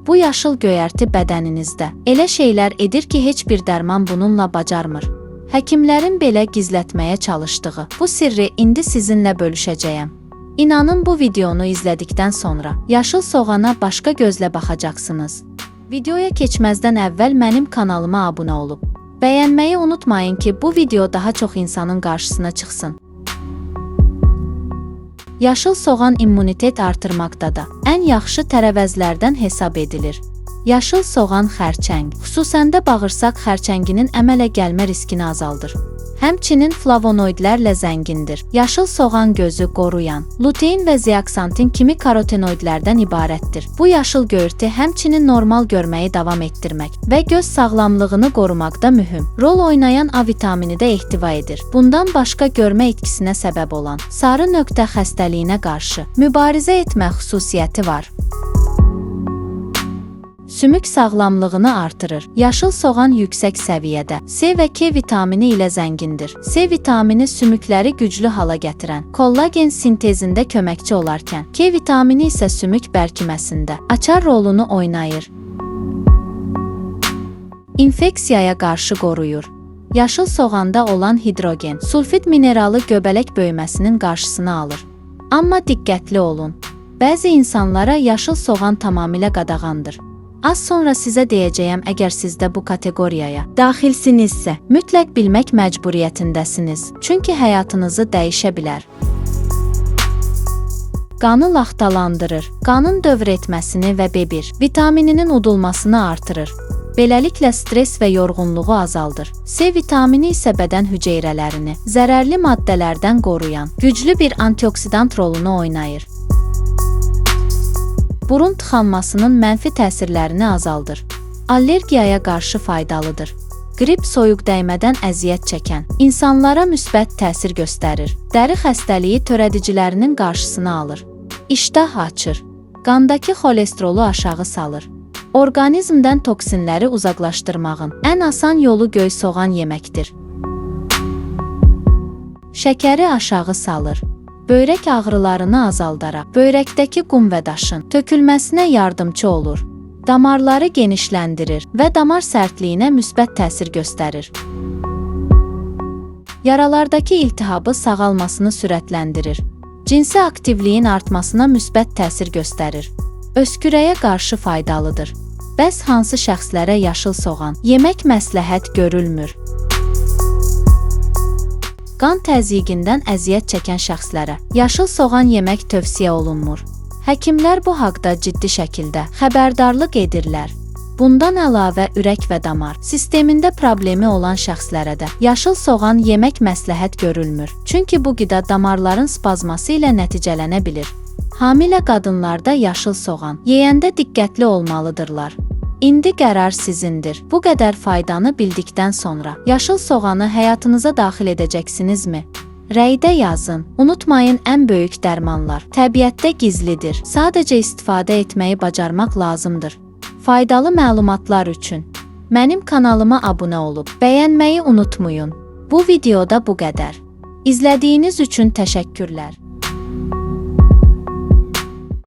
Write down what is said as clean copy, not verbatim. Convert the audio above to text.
Bu yaşıl göyərti bədəninizdə elə şeylər edir ki, heç bir dərman bununla bacarmır. Həkimlərin belə gizlətməyə çalışdığı bu sirri indi sizinlə bölüşəcəyəm. İnanın bu videonu izlədikdən sonra yaşıl soğana başqa gözlə baxacaqsınız. Videoya keçməzdən əvvəl mənim kanalıma abunə olub bəyənməyi unutmayın ki, bu video daha çox insanın qarşısına çıxsın. Yaşıl soğan immunitet artırmaqda da ən yaxşı tərəvəzlərdən hesab edilir. Yaşıl soğan xərçəng, xüsusən də bağırsaq xərçənginin əmələ gəlmə riskini azaldır. Həmçinin flavonoidlərlə zəngindir. Yaşıl soğan gözü qoruyan, lutein və zeaksantin kimi karotenoidlərdən ibarətdir. Bu yaşıl göyərti həmçinin normal görməyi davam etdirmək və göz sağlamlığını qorumaqda mühüm rol oynayan A vitamini də ehtiva edir. Bundan başqa görmə itkisinə səbəb olan sarı nöqtə xəstəliyinə qarşı mübarizə etmə xüsusiyyəti var. Sümük sağlamlığını artırır. Yaşıl soğan yüksək səviyyədə C və K vitamini ilə zəngindir. C vitamini sümükləri güclü hala gətirən kollagen sintezində köməkçi olarkən, K vitamini isə sümük bərkiməsində açar rolunu oynayır. İnfeksiyaya qarşı qoruyur. Yaşıl soğanda olan hidrogen, sulfid mineralı göbələk böyüməsinin qarşısını alır. Amma diqqətli olun. Bəzi insanlara yaşıl soğan tamamilə qadağandır. Az sonra sizə deyəcəyəm, əgər siz də bu kateqoriyaya daxilsinizsə, mütləq bilmək məcburiyyətindəsiniz, çünki həyatınızı dəyişə bilər. Qanı laxtalandırır, qanın dövr etməsini və B1 vitamininin udulmasını artırır. Beləliklə stres və yorğunluğu azaldır. C vitamini isə bədən hüceyrələrini zərərli maddələrdən qoruyan, güclü bir antioksidant rolunu oynayır. Burun tıxanmasının mənfi təsirlərini azaldır. Allergiyaya qarşı faydalıdır. Qrip, soyuq dəymədən əziyyət çəkən insanlara müsbət təsir göstərir. Dəri xəstəliyi törədicilərinin qarşısını alır. İştah açır. Qandakı xolesterolu aşağı salır. Orqanizmdən toksinləri uzaqlaşdırmağın ən asan yolu göy soğan yeməkdir. Şəkəri aşağı salır. Böyrək ağrılarını azaldaraq, böyrəkdəki qum və daşın tökülməsinə yardımcı olur. Damarları genişləndirir və damar sərtliyinə müsbət təsir göstərir. Yaralardakı iltihabı sağalmasını sürətləndirir. Cinsi aktivliyin artmasına müsbət təsir göstərir. Öskürəyə qarşı faydalıdır. Bəs hansı şəxslərə yaşıl soğan yemək məsləhət görülmür? Qan təzyiqindən əziyyət çəkən şəxslərə yaşıl soğan yemək tövsiyə olunmur. Həkimlər bu haqda ciddi şəkildə xəbərdarlıq edirlər. Bundan əlavə ürək və damar sistemində problemi olan şəxslərə də yaşıl soğan yemək məsləhət görülmür. Çünki bu qida damarların spazması ilə nəticələnə bilir. Hamilə qadınlarda yaşıl soğan yeyəndə diqqətli olmalıdırlar. İndi qərar sizindir. Bu qədər faydanı bildikdən sonra yaşıl soğanı həyatınıza daxil edəcəksinizmi? Rəydə yazın. Unutmayın, ən böyük dərmanlar təbiətdə gizlidir. Sadəcə istifadə etməyi bacarmaq lazımdır. Faydalı məlumatlar üçün mənim kanalıma abunə olub bəyənməyi unutmayın. Bu videoda bu qədər. İzlədiyiniz üçün təşəkkürlər.